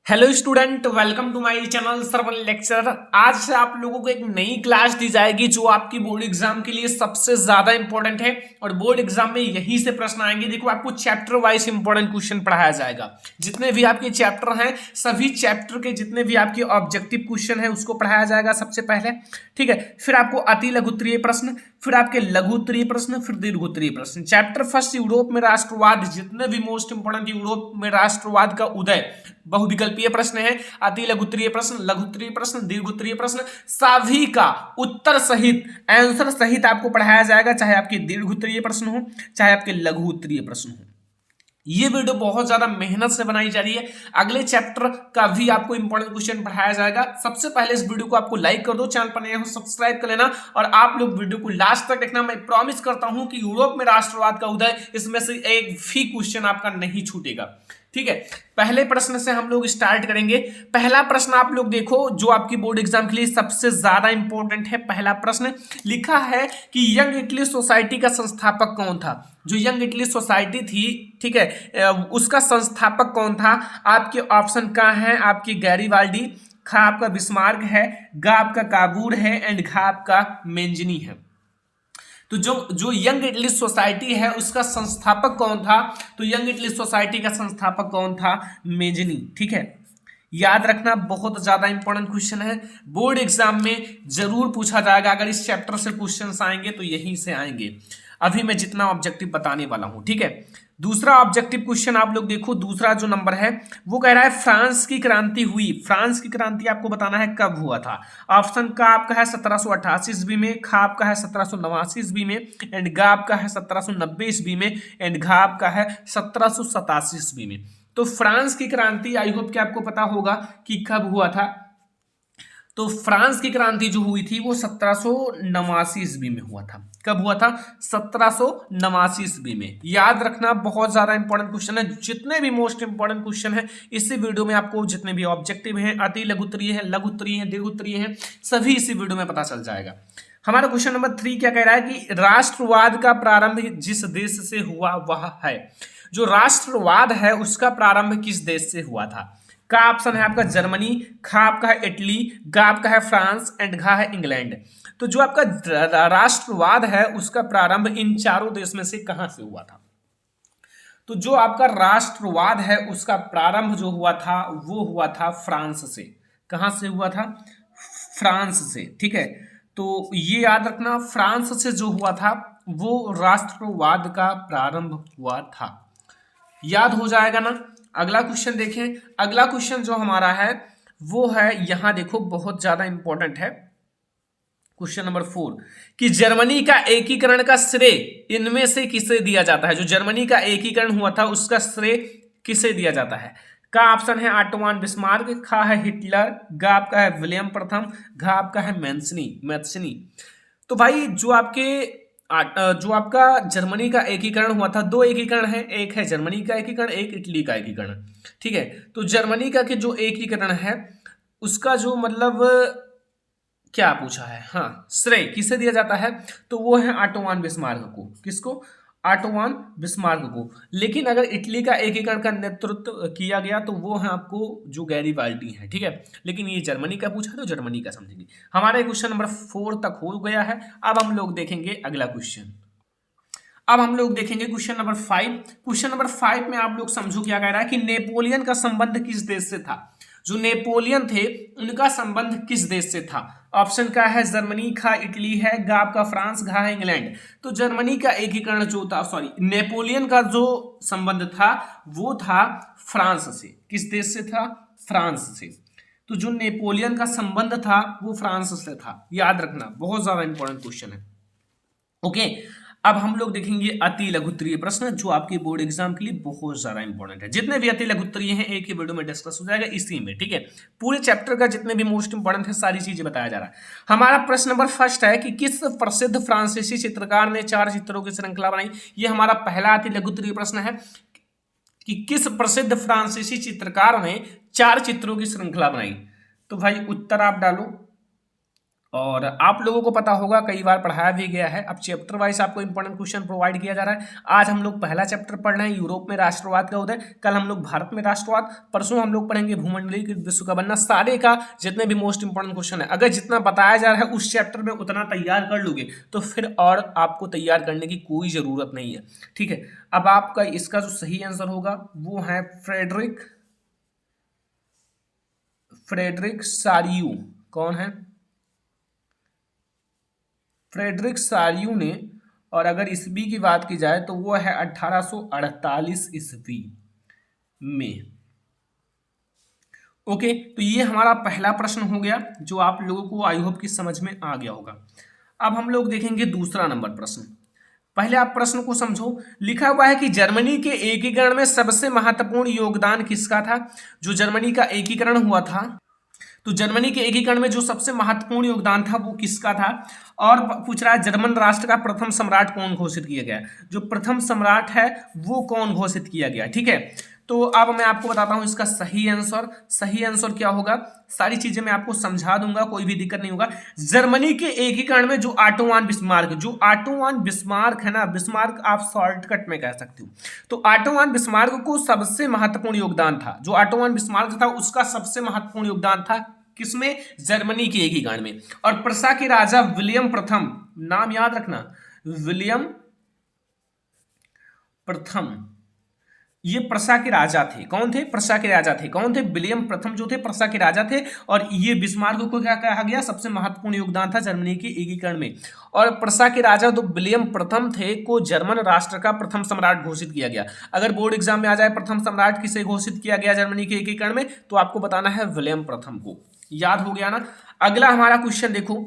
Hello student, welcome to my channel सरवल lecture. आज से आप लोगों को एक नई क्लास दी जाएगी जो आपकी बोर्ड एग्जाम के लिए सबसे ज्यादा इंपॉर्टेंट है और बोर्ड एग्जाम में यही से प्रश्न आएंगे। देखो, आपको चैप्टर वाइज इंपॉर्टेंट क्वेश्चन पढ़ाया जाएगा। जितने भी आपके चैप्टर हैं सभी चैप्टर के जितने भी आपके ऑब्जेक्टिव क्वेश्चन है उसको पढ़ाया जाएगा सबसे पहले। ठीक है, फिर आपको अति लघु उत्तरीय प्रश्न, फिर आपके लघु उत्तरीय प्रश्न, फिर दीर्घ उत्तरीय प्रश्न। चैप्टर फर्स्ट, यूरोप में राष्ट्रवाद, जितने भी मोस्ट इंपोर्टेंट यूरोप में राष्ट्रवाद का उदय, बहुविकल्पीय प्रश्न है, अति लघु उत्तरीय प्रश्न, लघु उत्तरीय प्रश्न, दीर्घ उत्तरीय प्रश्न, सभी का उत्तर सहित, आंसर सहित आपको पढ़ाया जाएगा, चाहे आपके दीर्घ उत्तरीय प्रश्न हो चाहे आपके लघु उत्तरीय प्रश्न हो। ये वीडियो बहुत ज्यादा मेहनत से बनाई जा रही है। अगले चैप्टर का भी आपको इंपॉर्टेंट क्वेश्चन पढ़ाया जाएगा। सबसे पहले इस वीडियो को आपको लाइक कर दो, चैनल पर नए हो सब्सक्राइब कर लेना और आप लोग वीडियो को लास्ट तक देखना। मैं प्रॉमिस करता हूं कि यूरोप में राष्ट्रवाद का उदय, इसमें से एक भी क्वेश्चन आपका नहीं छूटेगा। ठीक है, पहले प्रश्न से हम लोग स्टार्ट करेंगे। पहला प्रश्न आप लोग देखो जो आपकी बोर्ड एग्जाम के लिए सबसे ज्यादा इंपॉर्टेंट है। पहला प्रश्न लिखा है कि यंग इटली सोसाइटी का संस्थापक कौन था। जो यंग इटली सोसाइटी थी, ठीक है, उसका संस्थापक कौन था। आपके ऑप्शन क्या है, आपकी गैरीवाल्डी, खा आपका बिस्मार्क है, गा आपका काबूर है एंड घा आपका मेंजनी है। तो जो जो यंग इटली सोसाइटी है उसका संस्थापक कौन था। तो यंग इटली सोसाइटी का संस्थापक कौन था, मेजनी। ठीक है, याद रखना, बहुत ज्यादा इंपॉर्टेंट क्वेश्चन है, बोर्ड एग्जाम में जरूर पूछा जाएगा। अगर इस चैप्टर से क्वेश्चंस आएंगे तो यहीं से आएंगे। अभी मैं जितना ऑब्जेक्टिव बताने वाला हूं। ठीक है, दूसरा ऑब्जेक्टिव क्वेश्चन आप लोग देखो, दूसरा जो नंबर है वो कह रहा है फ्रांस की क्रांति हुई। फ्रांस की क्रांति आपको बताना है कब हुआ था। ऑप्शन का आपका है 1788 ईस्वी में, खा आपका है 1789 ईस्वी में एंड गा आपका है 1790 ईस्वी में एंड घा आपका है 1787 ईस्वी में। तो फ्रांस की क्रांति आई होप कि आपको पता होगा कि कब हुआ था। तो फ्रांस की क्रांति जो हुई थी वो 1789 ईस्वी में हुआ था। कब हुआ था, 1789 ईस्वी में। याद रखना, बहुत ज्यादा इंपॉर्टेंट क्वेश्चन है। जितने भी मोस्ट इंपॉर्टेंट क्वेश्चन है इसी वीडियो में आपको, जितने भी ऑब्जेक्टिव हैं, अति लघु उत्तरीय है, लघु उत्तरीय है, दीर्घ उत्तरीय है, सभी इसी वीडियो में पता चल जाएगा। हमारा क्वेश्चन नंबर 3 क्या कह रहा है कि राष्ट्रवाद का प्रारंभ जिस देश से हुआ वह है। जो राष्ट्रवाद है उसका प्रारंभ किस देश से हुआ था। का ऑप्शन है आपका जर्मनी, खा आपका है इटली, गा आपका है फ्रांस एंड घा है इंग्लैंड। तो जो आपका राष्ट्रवाद है उसका प्रारंभ इन चारों देश में से कहां से हुआ था। तो जो आपका राष्ट्रवाद है उसका प्रारंभ जो हुआ था वो हुआ था फ्रांस से। कहां से हुआ था, फ्रांस से। ठीक है, तो ये याद रखना, फ्रांस से जो हुआ था वो राष्ट्रवाद का प्रारंभ हुआ था। याद हो जाएगा ना। अगला क्वेश्चन देखें। अगला क्वेश्चन जो हमारा है वो है, यहां देखो बहुत ज्यादा इंपॉर्टेंट है, क्वेश्चन नंबर 4 कि जर्मनी का एकीकरण का श्रेय इनमें से किसे दिया जाता है। जो जर्मनी का एकीकरण हुआ था उसका श्रेय किसे दिया जाता है। का ऑप्शन है ऑटोमान बिस्मार्क, खा है हिटलर, गा आपका है विलियम प्रथम, घा आपका है मैथ्सनी। तो भाई जो आपका जर्मनी का एकीकरण हुआ था, दो एकीकरण है, एक है जर्मनी का एकीकरण, एक इटली का एकीकरण। ठीक है, तो जर्मनी का के जो एकीकरण है उसका जो मतलब क्या पूछा है, हाँ, श्रेय किसे दिया जाता है। तो वो है ऑटोमान बिस्मार्क को। किसको, ऑटोमान बिस्मार्क को। लेकिन अगर इटली का एकीकरण का नेतृत्व किया गया तो वो है आपको जो गैरीबाल्डी है। ठीक है, लेकिन ये जर्मनी का पूछा तो जर्मनी का समझेंगे। हमारा क्वेश्चन नंबर 4 तक हो गया है। अब हम लोग देखेंगे अगला क्वेश्चन। अब हम लोग देखेंगे क्वेश्चन नंबर 5। क्वेश्चन नंबर 5 में आप लोग समझो क्या कह रहा है कि नेपोलियन का संबंध किस देश से था। जो नेपोलियन थे उनका संबंध किस देश से था। ऑप्शन का है जर्मनी, खा इटली है, गा आपका फ्रांस, घा है इंग्लैंड। तो जर्मनी का एकीकरण जो था, सॉरी, नेपोलियन का जो संबंध था वो था फ्रांस से। किस देश से था, फ्रांस से। तो जो नेपोलियन का संबंध था वो फ्रांस से था। याद रखना, बहुत ज्यादा इंपॉर्टेंट क्वेश्चन है। ओके, अब हम लोग देखेंगे अति लघु उत्तरीय प्रश्न जो आपके बोर्ड एग्जाम के लिए बहुत ज्यादा इंपॉर्टेंट है। जितने भी अति लघु उत्तरीय हैं एक ही वीडियो में डिस्कस हो जाएगा इसी में। ठीक है, पूरे चैप्टर का जितने भी मोस्ट इंपॉर्टेंट है सारी चीजें बताया जा रहा है। हमारा प्रश्न नंबर फर्स्ट है कि किस प्रसिद्ध फ्रांसीसी चित्रकार ने 4 चित्रों की श्रृंखला बनाई। ये हमारा पहला अति लघु उत्तरीय प्रश्न है कि किस प्रसिद्ध फ्रांसीसी चित्रकार ने 4 चित्रों की श्रृंखला बनाई। तो भाई उत्तर आप डालो, और आप लोगों को पता होगा कई बार पढ़ाया भी गया है। अब चैप्टर वाइज आपको इंपॉर्टेंट क्वेश्चन प्रोवाइड किया जा रहा है। आज हम लोग पहला चैप्टर पढ़ रहे हैं यूरोप में राष्ट्रवाद का उदय, कल हम लोग भारत में राष्ट्रवाद, परसों हम लोग पढ़ेंगे भूमंडलीय विश्व का बनना। सारे का जितने भी मोस्ट इंपॉर्टेंट क्वेश्चन है, अगर जितना बताया जा रहा है उस चैप्टर में उतना तैयार कर लोगे तो फिर और आपको तैयार करने की कोई ज़रूरत नहीं है, ठीक है। अब आपका इसका जो सही आंसर होगा वो है फ्रेडरिक सारियू। कौन है? फ्रेडरिक सारियू ने, और अगर ईस्वी की बात की जाए तो वो है 1848 ईस्वी में। ओके, तो ये हमारा पहला प्रश्न हो गया जो आप लोगों को आई होप की समझ में आ गया होगा। अब हम लोग देखेंगे दूसरा नंबर प्रश्न। पहले आप प्रश्न को समझो। लिखा हुआ है कि जर्मनी के एकीकरण में सबसे महत्वपूर्ण योगदान किसका था? जो जर्मनी का एकीकरण हुआ था, तो जर्मनी के एकीकरण में जो सबसे महत्वपूर्ण योगदान था वो किसका था? और पूछ रहा है जर्मन राष्ट्र का प्रथम सम्राट कौन घोषित किया गया? जो प्रथम सम्राट है वो कौन घोषित किया गया, ठीक है। तो अब मैं आपको बताता हूं इसका सही आंसर। सही आंसर क्या होगा? सारी चीजें मैं आपको समझा दूंगा, कोई भी दिक्कत नहीं होगा। जर्मनी के एकीकरण में जो ऑटो वान बिस्मार्क है ना, बिस्मार्क आप शॉर्टकट में कह सकते हो, तो ऑटो वान बिस्मार्क को सबसे महत्वपूर्ण योगदान था। जो ऑटो वान बिस्मार्क था उसका सबसे महत्वपूर्ण योगदान था किसमें? जर्मनी के एकीकरण में। और प्रसा के राजा विलियम प्रथम, नाम याद रखना, विलियम प्रथम, ये प्रसा के राजा थे। कौन थे? प्रसा के राजा थे। कौन थे? विलियम प्रथम जो थे प्रसा के राजा थे। और ये बिस्मार्क को क्या कहा गया? सबसे महत्वपूर्ण योगदान था जर्मनी के एकीकरण में। और प्रसा के राजा जो विलियम प्रथम थे को जर्मन राष्ट्र का प्रथम सम्राट घोषित किया गया। अगर बोर्ड एग्जाम में आ जाए प्रथम सम्राट किसे घोषित किया गया जर्मनी के एकीकरण में, तो आपको बताना है विलियम प्रथम को। याद हो गया ना? अगला हमारा क्वेश्चन देखो,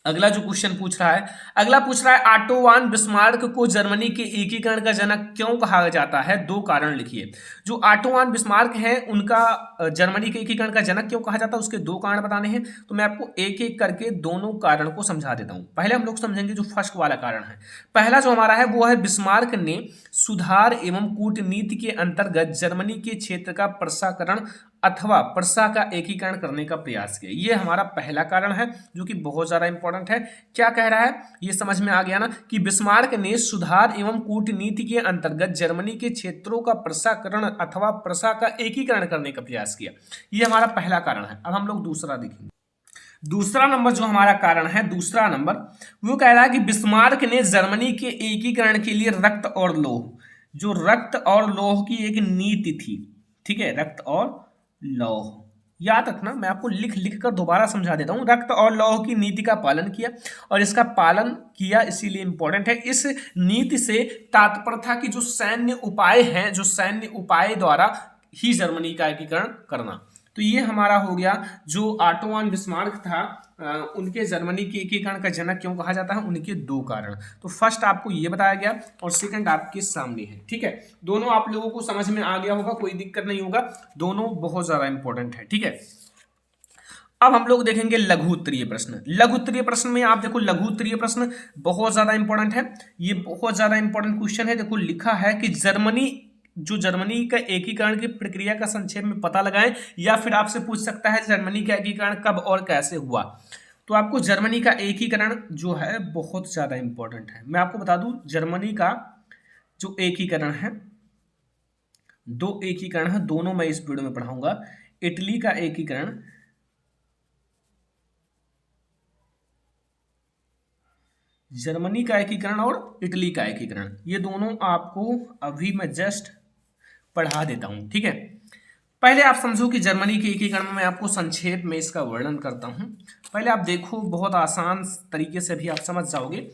अगला जो क्वेश्चन पूछ रहा है, अगला पूछ रहा है ऑटो वान बिस्मार्क को जर्मनी के एकीकरण का जनक क्यों कहा जाता है? दो कारण लिखिए। जो ऑटो वान बिस्मार्क है उनका जर्मनी के एकीकरण का जनक क्यों कहा जाता है, उसके दो कारण बताने हैं। तो मैं आपको एक एक करके दोनों कारण को समझा देता हूं। पहले हम लोग समझेंगे जो फर्स्ट वाला कारण है। पहला जो हमारा है वो है बिस्मार्क ने सुधार एवं कूटनीति के अंतर्गत जर्मनी के क्षेत्र का प्रसाकरण अथवा प्रसा का एकीकरण करने का प्रयास किया। ये हमारा पहला कारण है जो कि बहुत ज्यादा इंपॉर्टेंट है। क्या कह रहा है ये समझ में आ गया ना, कि बिस्मार्क ने सुधार एवं कूटनीति के अंतर्गत जर्मनी के क्षेत्रों का प्रसाकरण अथवा प्रसा का एकीकरण करने का प्रयास किया। ये हमारा पहला कारण है। अब हम लोग दूसरा देखेंगे। दूसरा नंबर जो हमारा कारण है, दूसरा नंबर वो कह रहा है कि बिस्मार्क ने जर्मनी के एकीकरण के लिए रक्त और लौह, जो रक्त और लौह की एक नीति थी, ठीक है, रक्त और लौह, याद रखना, मैं आपको लिख लिख कर दोबारा समझा देता हूं। रक्त और लौह की नीति का पालन किया, और इसका पालन किया इसीलिए इंपॉर्टेंट है। इस नीति से तात्पर्य था कि जो सैन्य उपाय हैं, जो सैन्य उपाय द्वारा ही जर्मनी का एकीकरण करना। तो ये हमारा हो गया जो ऑटो वान बिस्मार्क था, उनके जर्मनी के एकीकरण का जनक क्यों कहा जाता है, उनके दो कारण। तो फर्स्ट आपको ये बताया गया और सेकंड आपके सामने है, ठीक है। दोनों आप लोगों को समझ में आ गया होगा, कोई दिक्कत नहीं होगा, दोनों बहुत ज्यादा इंपॉर्टेंट है, ठीक है। अब हम लोग देखेंगे लघु उत्तरीय प्रश्न। लघु उत्तरीय प्रश्न में आप देखो, लघु उत्तरीय प्रश्न बहुत ज्यादा इंपॉर्टेंट है। ये बहुत ज्यादा इंपॉर्टेंट क्वेश्चन है। देखो लिखा है कि जर्मनी का एकीकरण की प्रक्रिया का संक्षेप में पता लगाएं, या फिर आपसे पूछ सकता है जर्मनी का एकीकरण कब और कैसे हुआ। तो आपको जर्मनी का एकीकरण जो है बहुत ज्यादा इंपॉर्टेंट है। मैं आपको बता दूं जर्मनी का जो एकीकरण है, दो एकीकरण है, दोनों मैं इस वीडियो में पढ़ाऊंगा। इटली का एकीकरण, जर्मनी का एकीकरण और इटली का एकीकरण, ये दोनों आपको अभी मैं जस्ट पढ़ा देता हूं, ठीक है। पहले आप समझो कि जर्मनी के एकीकरण में मैं आपको संक्षेप में इसका वर्णन करता हूं। पहले आप देखो, बहुत आसान तरीके से भी आप समझ जाओगे।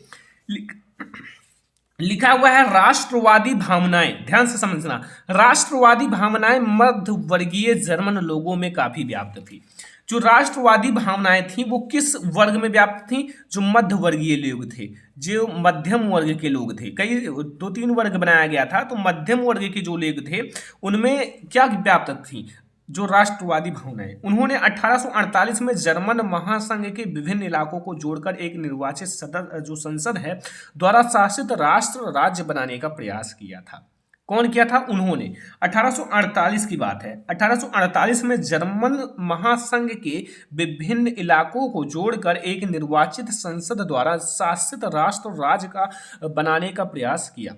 लिखा हुआ है राष्ट्रवादी भावनाएं, ध्यान से समझना, राष्ट्रवादी भावनाएं मध्य वर्गीय जर्मन लोगों में काफी व्याप्त थी। जो राष्ट्रवादी भावनाएं थी वो किस वर्ग में व्याप्त थी? जो मध्य वर्गीय लोग थे, जो मध्यम वर्ग के लोग थे। कई दो तीन वर्ग बनाया गया था, तो मध्यम वर्ग के जो लोग थे उनमें क्या व्याप्त थी? जो राष्ट्रवादी भावनाएं। उन्होंने 1848 में जर्मन महासंघ के विभिन्न इलाकों को जोड़कर एक निर्वाचित जो संसद है द्वारा शासित राष्ट्र राज्य बनाने का प्रयास किया था। कौन किया था? उन्होंने। 1848 की बात है। 1848 में जर्मन महासंघ के विभिन्न इलाकों को जोड़कर एक निर्वाचित संसद द्वारा शासित राष्ट्र राज्य का बनाने का प्रयास किया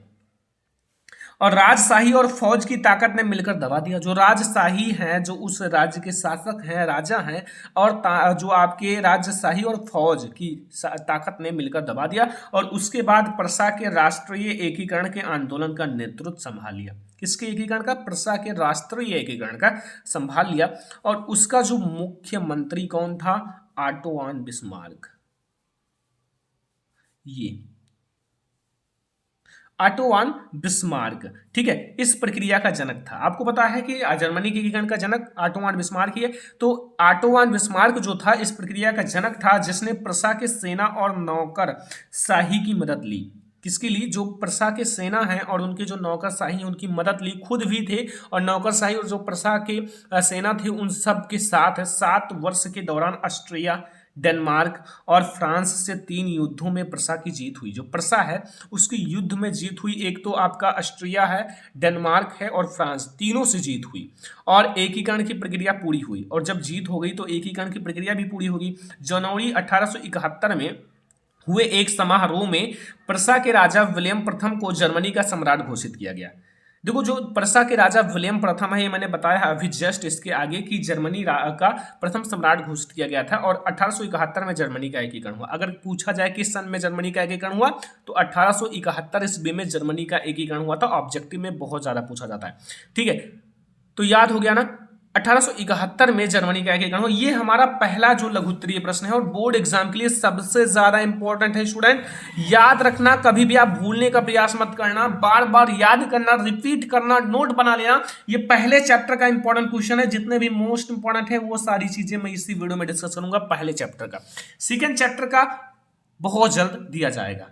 और राजशाही और फौज की ताकत ने मिलकर दबा दिया। जो राजशाही हैं, जो उस राज्य के शासक हैं, राजा हैं, और जो आपके राजशाही और फौज की ताकत ने मिलकर दबा दिया और उसके बाद प्रशा के राष्ट्रीय एकीकरण के आंदोलन का नेतृत्व संभाल लिया। किसके एकीकरण का? प्रशा के राष्ट्रीय एकीकरण का संभाल लिया। और उसका जो मुख्यमंत्री कौन था? Auto von Bismarck. ये ऑटो वन बिस्मार्क, ठीक है, इस प्रक्रिया का जनक था। आपको पता है कि जर्मनी के एकीकरण का जनक ऑटो वन बिस्मार्क ही है। तो ऑटो वन बिस्मार्क जो था इस प्रक्रिया का जनक था, जिसने प्रशा के सेना और नौकर शाही की मदद ली। किसकी ली? जो प्रशा के सेना है और उनके जो नौकरशाही हैं उनकी मदद ली। खुद भी थे और नौकरशाही और जो प्रशा के सेना थे उन सब के साथ 7 वर्ष के दौरान ऑस्ट्रिया, डेनमार्क और फ्रांस से 3 युद्धों में प्रशा की जीत हुई। जो प्रशा है उसकी युद्ध में जीत हुई। एक तो आपका ऑस्ट्रिया है, डेनमार्क है और फ्रांस, तीनों से जीत हुई और एकीकरण की प्रक्रिया पूरी हुई। और जब जीत हो गई तो एकीकरण की प्रक्रिया भी पूरी होगी। जनवरी 1871 में हुए एक समारोह में प्रशा के राजा विलियम प्रथम को जर्मनी का सम्राट घोषित किया गया। देखो, जो प्रशा के राजा विलियम प्रथम है, ये मैंने बताया अभी जस्ट इसके आगे कि जर्मनी का प्रथम सम्राट घोषित किया गया था और 1871 में जर्मनी का एकीकरण हुआ। अगर पूछा जाए किस सन में जर्मनी का एकीकरण हुआ तो 1871 ईस्वी में जर्मनी का एकीकरण हुआ था। ऑब्जेक्टिव में बहुत ज्यादा पूछा जाता है, ठीक है, तो याद हो गया ना। 1871 में जर्मनी का एकीकरण हुआ। ये हमारा पहला जो लघु उत्तरीय प्रश्न है और बोर्ड एग्जाम के लिए सबसे ज्यादा इंपॉर्टेंट है। स्टूडेंट याद रखना, कभी भी आप भूलने का प्रयास मत करना, बार बार याद करना, रिपीट करना, नोट बना लेना। ये पहले चैप्टर का इंपॉर्टेंट क्वेश्चन है। जितने भी मोस्ट इंपॉर्टेंट है वो सारी चीजें मैं इसी वीडियो में डिस्कस करूंगा। पहले चैप्टर का, सेकेंड चैप्टर का बहुत जल्द दिया जाएगा।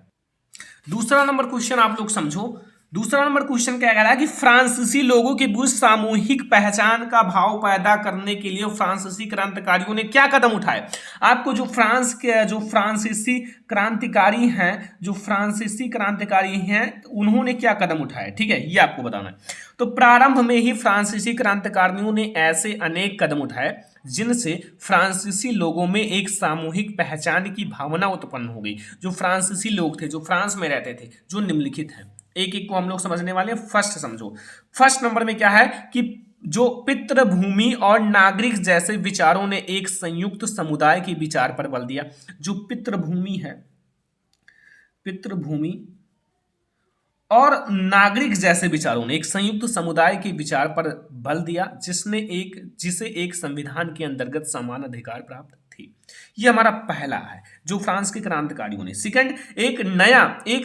दूसरा नंबर क्वेश्चन आप लोग समझो। दूसरा नंबर क्वेश्चन क्या कह रहा है कि फ्रांसीसी लोगों के बीच सामूहिक पहचान का भाव पैदा करने के लिए फ्रांसीसी क्रांतिकारियों ने क्या कदम उठाए। आपको जो फ्रांसीसी क्रांतिकारी हैं उन्होंने क्या कदम उठाए, ठीक है, ये आपको बताना है। तो प्रारंभ में ही फ्रांसीसी क्रांतिकारियों ने ऐसे अनेक कदम उठाए जिनसे फ्रांसीसी लोगों में एक सामूहिक पहचान की भावना उत्पन्न हो गई। जो फ्रांसीसी लोग थे, जो फ्रांस में रहते थे, जो निम्नलिखित हैं, एक एक को हम लोग समझने वाले हैं। फर्स्ट समझो, फर्स्ट नंबर में क्या है कि जो पितृभूमि और नागरिक जैसे विचारों ने एक संयुक्त समुदाय के विचार पर बल दिया। जो पितृभूमि है, पितृभूमि और नागरिक जैसे विचारों ने एक संयुक्त समुदाय के विचार पर बल दिया, जिसे एक संविधान के अंतर्गत समान अधिकार प्राप्त थे। ये हमारा पहला है जो फ्रांस के क्रांतिकारियों ने। सेकंड, एक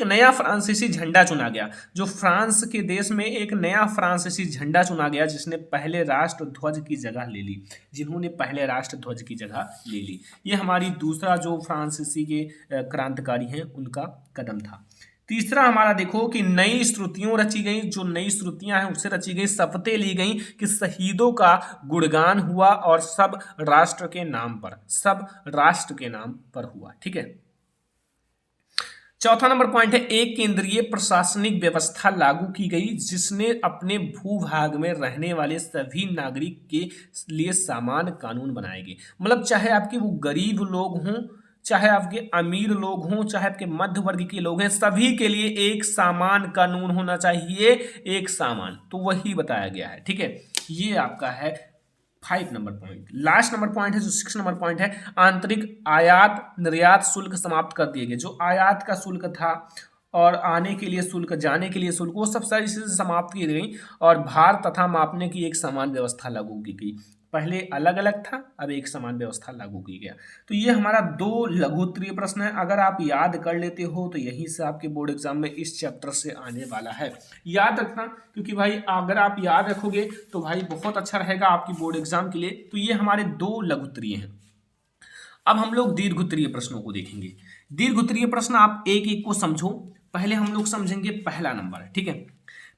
नया फ्रांसीसी झंडा चुना गया। जो फ्रांस के देश में एक नया फ्रांसीसी झंडा चुना गया जिसने पहले राष्ट्र ध्वज की जगह ले ली, जिन्होंने पहले राष्ट्र ध्वज की जगह ले ली। ये हमारी दूसरा जो फ्रांसीसी के क्रांतिकारी हैं उनका कदम था। तीसरा हमारा देखो कि नई श्रुतियों रची गई। जो नई श्रुतियां हैं उससे रची गई, शपथें ली गई कि शहीदों का गुणगान हुआ और सब राष्ट्र के नाम पर हुआ, ठीक है। चौथा नंबर पॉइंट है एक केंद्रीय प्रशासनिक व्यवस्था लागू की गई जिसने अपने भूभाग में रहने वाले सभी नागरिक के लिए समान कानून बनाए गए। मतलब चाहे आपके वो गरीब लोग हों, चाहे आपके अमीर लोग हों, चाहे आपके मध्य वर्ग के लोग हैं, सभी के लिए एक समान कानून होना चाहिए, एक समान। तो वही बताया गया है, ठीक है। ये आपका है 5 number point. Last number point है जो 6 नंबर पॉइंट है, आंतरिक आयात निर्यात शुल्क समाप्त कर दिए गए। जो आयात का शुल्क था और आने के लिए शुल्क, जाने के लिए शुल्क, वो सब सारी चीजें समाप्त की गई और भार तथा मापने की एक समान व्यवस्था लागू की गई। पहले अलग अलग था, अब एक समान व्यवस्था लागू की गया। तो ये हमारा 2 लघु उत्तरीय प्रश्न है। अगर आप याद कर लेते हो तो यहीं से आपके बोर्ड एग्जाम में इस चैप्टर से आने वाला है। याद रखना, क्योंकि भाई अगर आप याद रखोगे तो भाई बहुत अच्छा रहेगा आपकी बोर्ड एग्जाम के लिए। तो ये हमारे 2 लघु उत्तरीय हैं। अब हम लोग दीर्घ उत्तरीय प्रश्नों को देखेंगे। दीर्घ उत्तरीय प्रश्न आप एक एक को समझो। पहले हम लोग समझेंगे पहला नंबर, ठीक है।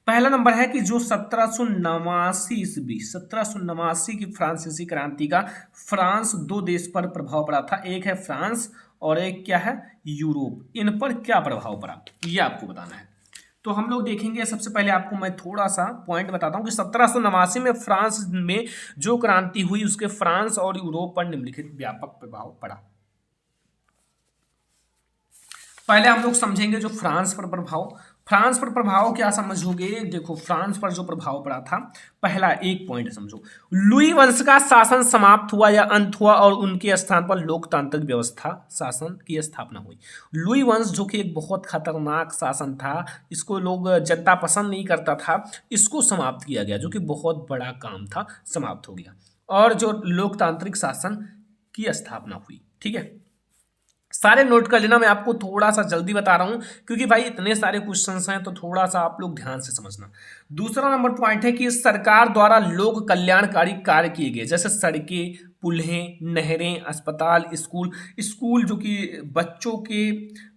पहला नंबर है कि जो 1789 की फ्रांसीसी क्रांति का फ्रांस 2 देश पर प्रभाव पड़ा था। एक है फ्रांस और एक क्या है, यूरोप। इन पर क्या प्रभाव पड़ा ये आपको बताना है। तो हम लोग देखेंगे, सबसे पहले आपको मैं थोड़ा सा पॉइंट बताता हूँ कि 1789 में फ्रांस में जो क्रांति हुई उसके फ्रांस और यूरोप पर निम्नलिखित व्यापक प्रभाव पड़ा। पहले हम लोग समझेंगे जो फ्रांस पर प्रभाव। फ्रांस पर प्रभाव क्या समझोगे, देखो फ्रांस पर जो प्रभाव पड़ा था, पहला एक पॉइंट समझो, लुई वंश का शासन समाप्त हुआ या अंत हुआ और उनके स्थान पर लोकतांत्रिक व्यवस्था शासन की स्थापना हुई। लुई वंश जो कि एक बहुत खतरनाक शासन था, इसको लोग जनता पसंद नहीं करता था, इसको समाप्त किया गया, जो कि बहुत बड़ा काम था, समाप्त हो गया, और जो लोकतांत्रिक शासन की स्थापना हुई। ठीक है, सारे नोट कर लेना, मैं आपको थोड़ा सा जल्दी बता रहा हूं क्योंकि भाई इतने सारे क्वेश्चंस हैं, तो थोड़ा सा आप लोग ध्यान से समझना। दूसरा नंबर पॉइंट है कि सरकार द्वारा लोक कल्याणकारी कार्य किए गए, जैसे सड़कें, पुलें, नहरें, अस्पताल, स्कूल। स्कूल जो कि बच्चों के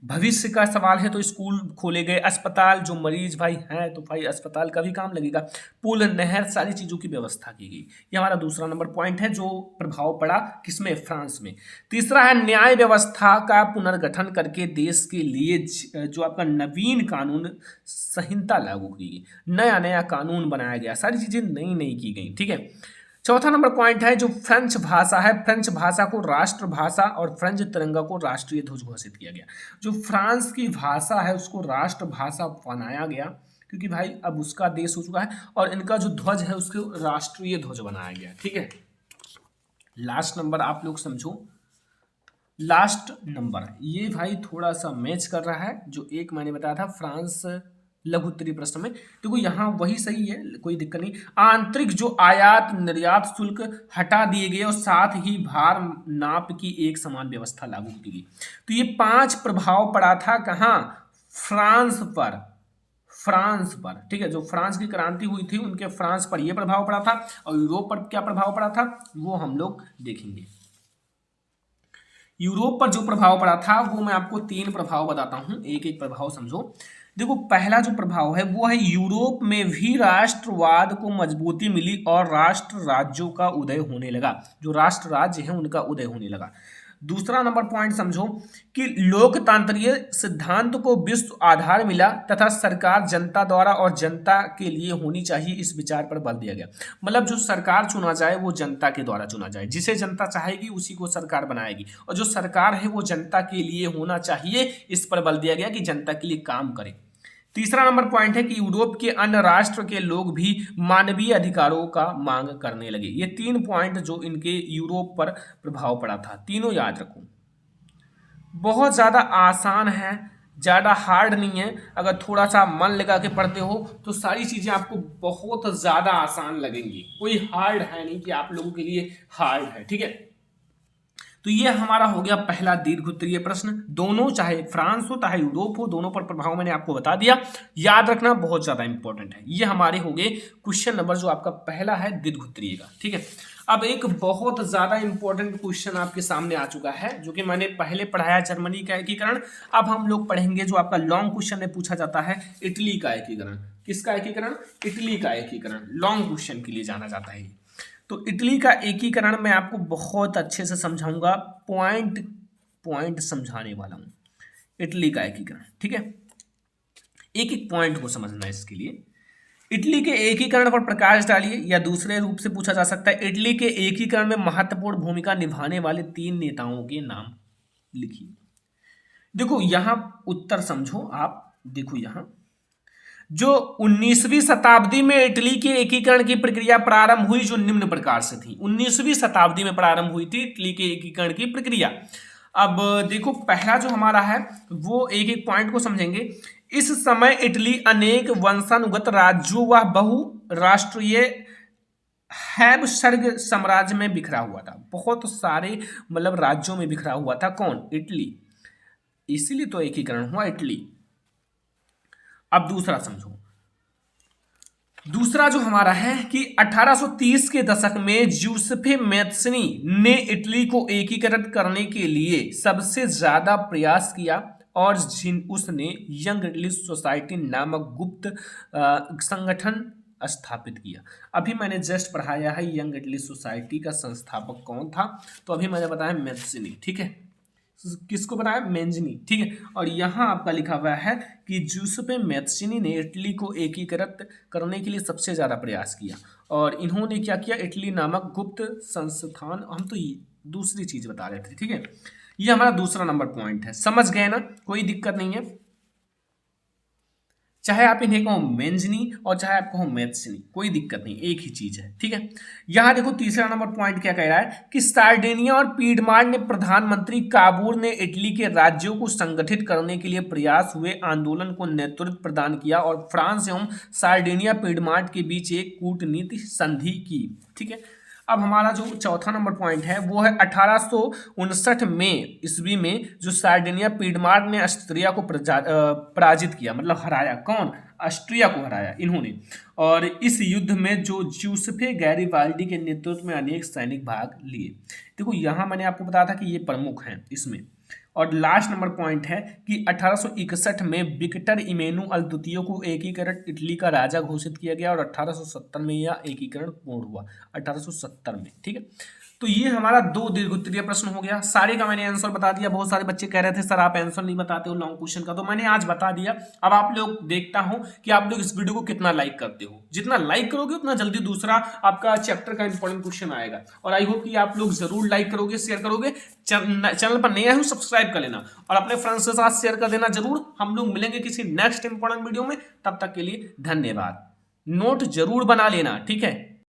भविष्य का सवाल है, तो स्कूल खोले गए। अस्पताल, जो मरीज भाई हैं तो भाई अस्पताल का भी काम लगेगा। पुल, नहर, सारी चीज़ों की व्यवस्था की गई। ये हमारा दूसरा नंबर पॉइंट है जो प्रभाव पड़ा किसमें, फ्रांस में। तीसरा है न्याय व्यवस्था का पुनर्गठन करके देश के लिए जो आपका नवीन कानून संहिता लागू की गई, नया नया कानून बनाया गया, सारी चीजें नई नई की गई। ठीक है, चौथा नंबर पॉइंट है जो फ्रेंच भाषा है, फ्रेंच भाषा को राष्ट्रभाषा और फ्रेंच तिरंगा को राष्ट्रीय ध्वज घोषित किया गया। जो फ्रांस की भाषा है उसको राष्ट्रभाषा बनाया गया क्योंकि भाई अब उसका देश हो चुका है, और इनका जो ध्वज है उसको राष्ट्रीय ध्वज बनाया गया। ठीक है, लास्ट नंबर आप लोग समझो, लास्ट नंबर ये भाई थोड़ा सा मैच कर रहा है जो एक मैंने बताया था फ्रांस लघु उत्तरीय प्रश्न में। देखो यहाँ वही सही है, कोई दिक्कत नहीं। आंतरिक जो आयात निर्यात शुल्क हटा दिए गए और साथ ही भार नाप की एक समान व्यवस्था लागू की गई। तो ये 5 प्रभाव पड़ा था कहाँ, फ्रांस पर, फ्रांस पर। ठीक है, जो फ्रांस की क्रांति हुई थी उनके फ्रांस पर यह प्रभाव पड़ा था, और यूरोप पर क्या प्रभाव पड़ा था वो हम लोग देखेंगे। यूरोप पर जो प्रभाव पड़ा था वो मैं आपको 3 प्रभाव बताता हूं, एक एक प्रभाव समझो। देखो पहला जो प्रभाव है वो है यूरोप में भी राष्ट्रवाद को मजबूती मिली और राष्ट्र राज्यों का उदय होने लगा, जो राष्ट्र राज्य है उनका उदय होने लगा। दूसरा नंबर पॉइंट समझो कि लोकतांत्रिक सिद्धांत को विश्व आधार मिला तथा सरकार जनता द्वारा और जनता के लिए होनी चाहिए, इस विचार पर बल दिया गया। मतलब जो सरकार चुना जाए वो जनता के द्वारा चुना जाए, जिसे जनता चाहेगी उसी को सरकार बनाएगी, और जो सरकार है वो जनता के लिए होना चाहिए, इस पर बल दिया गया कि जनता के लिए काम करे। तीसरा नंबर पॉइंट है कि यूरोप के अन्य राष्ट्र के लोग भी मानवीय अधिकारों का मांग करने लगे। ये 3 पॉइंट जो इनके यूरोप पर प्रभाव पड़ा था, तीनों याद रखो। बहुत ज़्यादा आसान है, ज़्यादा हार्ड नहीं है। अगर थोड़ा सा मन लगा के पढ़ते हो तो सारी चीज़ें आपको बहुत ज़्यादा आसान लगेंगी, कोई हार्ड है नहीं कि आप लोगों के लिए हार्ड है। ठीक है, तो ये हमारा हो गया पहला दीर्घ उत्तरीय प्रश्न। दोनों, चाहे फ्रांस हो चाहे यूरोप हो, दोनों पर प्रभाव मैंने आपको बता दिया, याद रखना बहुत ज्यादा इंपॉर्टेंट है। ये हमारे हो गए क्वेश्चन नंबर जो आपका पहला है दीर्घ उत्तरीय का। ठीक है, अब एक बहुत ज्यादा इंपॉर्टेंट क्वेश्चन आपके सामने आ चुका है जो कि मैंने पहले पढ़ाया, जर्मनी का एकीकरण। अब हम लोग पढ़ेंगे जो आपका लॉन्ग क्वेश्चन में पूछा जाता है, इटली का एकीकरण। किसका एकीकरण, इटली का एकीकरण, लॉन्ग क्वेश्चन के लिए जाना जाता है। तो इटली का एकीकरण मैं आपको बहुत अच्छे से समझाऊंगा, पॉइंट पॉइंट समझाने वाला हूं इटली का एकीकरण। ठीक है, एक एक पॉइंट को समझना है। इसके लिए इटली के एकीकरण पर प्रकाश डालिए, या दूसरे रूप से पूछा जा सकता है इटली के एकीकरण में महत्वपूर्ण भूमिका निभाने वाले 3 नेताओं के नाम लिखिए। देखो यहां उत्तर समझो आप, देखो यहां जो 19वीं शताब्दी में इटली के एकीकरण की प्रक्रिया प्रारंभ हुई जो निम्न प्रकार से थी। 19वीं शताब्दी में प्रारंभ हुई थी इटली के एकीकरण की प्रक्रिया। अब देखो पहला जो हमारा है वो एक एक पॉइंट को समझेंगे। इस समय इटली अनेक वंशानुगत राज्यों व बहुराष्ट्रीय हैबसबर्ग साम्राज्य में बिखरा हुआ था। बहुत सारे मतलब राज्यों में बिखरा हुआ था कौन, इटली, इसीलिए तो एकीकरण हुआ इटली। अब दूसरा समझो, दूसरा जो हमारा है कि 1830 के दशक में जूसेफे मैत्सनी ने इटली को एकीकृत करने के लिए सबसे ज्यादा प्रयास किया और उसने यंग इटली सोसाइटी नामक गुप्त संगठन स्थापित किया। अभी मैंने जस्ट पढ़ाया है यंग इटली सोसाइटी का संस्थापक कौन था, तो अभी मैंने बताया मैत्सनी। ठीक है, किसको बनाया? मेंजनी, ठीक है। और यहाँ आपका लिखा हुआ है कि जूसेppe मैत्सिनी ने इटली को एकीकृत करने के लिए सबसे ज्यादा प्रयास किया, और इन्होंने क्या किया? इटली नामक गुप्त संस्थान, हम तो दूसरी चीज बता रहे थे, ठीक है। ये हमारा दूसरा नंबर पॉइंट है, समझ गए ना, कोई दिक्कत नहीं है। चाहे आप इन्हें कहो मेंजनी और चाहे आप कहो मैत्सिनी, कोई दिक्कत नहीं, एक ही चीज है, ठीक है। यहां देखो तीसरा नंबर पॉइंट क्या कह रहा है कि सार्डिनिया और पीडमांट ने प्रधानमंत्री काबूर ने इटली के राज्यों को संगठित करने के लिए प्रयास हुए आंदोलन को नेतृत्व प्रदान किया और फ्रांस एवं सार्डिनिया पीडमांट के बीच एक कूटनीति संधि की, ठीक है। अब हमारा जो चौथा नंबर पॉइंट है वो है 1859 में ईस्वी में जो सार्डिनिया पीडमार्क ने ऑस्ट्रिया को पराजित किया, मतलब हराया। कौन? ऑस्ट्रिया को हराया इन्होंने। और इस युद्ध में जो जूसेफे गैरिबाल्डी के नेतृत्व में अनेक सैनिक भाग लिए। देखो यहाँ मैंने आपको बताया था कि ये प्रमुख हैं इसमें। और लास्ट नंबर पॉइंट है कि 1861 में विक्टर इमेनुअल द्वितीय को एकीकृत इटली का राजा घोषित किया गया और 1870 में यह एकीकरण पूर्ण हुआ, 1870 में, ठीक है। तो ये हमारा 2 दीर्घोत्तरीय प्रश्न हो गया, सारे का मैंने आंसर बता दिया। बहुत सारे बच्चे कह रहे थे सर आप आंसर नहीं बताते हो लॉन्ग क्वेश्चन का, तो मैंने आज बता दिया। अब आप लोग देखता हूं कि आप लोग इस वीडियो को कितना लाइक करते हो, जितना लाइक करोगे उतना जल्दी दूसरा आपका चैप्टर का इंपॉर्टेंट क्वेश्चन आएगा। और आई होप कि आप लोग जरूर लाइक करोगे, शेयर करोगे। चैनल पर नए आए हो सब्सक्राइब कर लेना और अपने फ्रेंड्स के साथ शेयर कर देना जरूर। हम लोग मिलेंगे किसी नेक्स्ट इंपॉर्टेंट वीडियो में, तब तक के लिए धन्यवाद। नोट जरूर बना लेना, ठीक है।